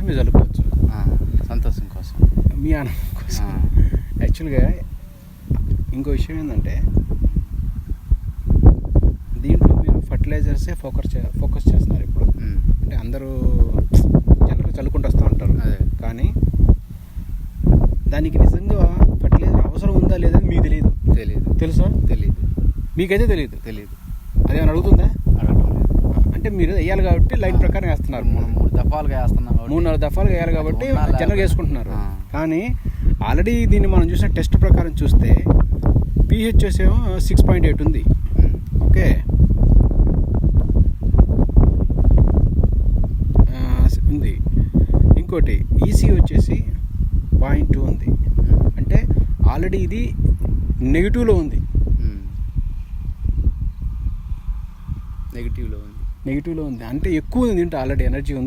మీరు చల్లుకోవచ్చు, సంతోషం కోసం, మీ ఆనందం కోసం. యాక్చువల్గా ఇంకో విషయం ఏంటంటే దీంట్లో మీరు ఫర్టిలైజర్సే ఫోకస్ చేస్తున్నారు ఇప్పుడు. అంటే అందరూ జనరల్గా చల్లుకుంటూ వస్తూ ఉంటారు. అదే, కానీ దానికి నిజంగా ఫర్టిలైజర్ అవసరం ఉందా లేదా మీకు తెలియదు. తెలుసా? తెలియదు. మీకైతే తెలియదు. అదేమైనా అడుగుతుందా? అడగటం లేదు. అంటే మీరు వేయాలి కాబట్టి లైన్ ప్రకారం వేస్తున్నారు. మనం 3 దఫాలుగా వేస్తున్నాం, 3-4 దఫాలుగా వేయాలి కాబట్టి జనరల్గా వేసుకుంటున్నారు. కానీ ఆల్రెడీ దీన్ని మనం చూసిన టెస్ట్ ప్రకారం చూస్తే pH ఏమో 6.8 ఉంది. ఓకే, ఉంది. ఇంకోటి ఈసీ వచ్చేసి 0.2 ఉంది. అంటే ఆల్రెడీ ఇది నెగిటివ్లో ఉంది. నెగిటివ్లో ఉంది. అంటే ఎక్కువ ఉంది, దీంట్లో ఆల్రెడీ ఎనర్జీ ఉంది.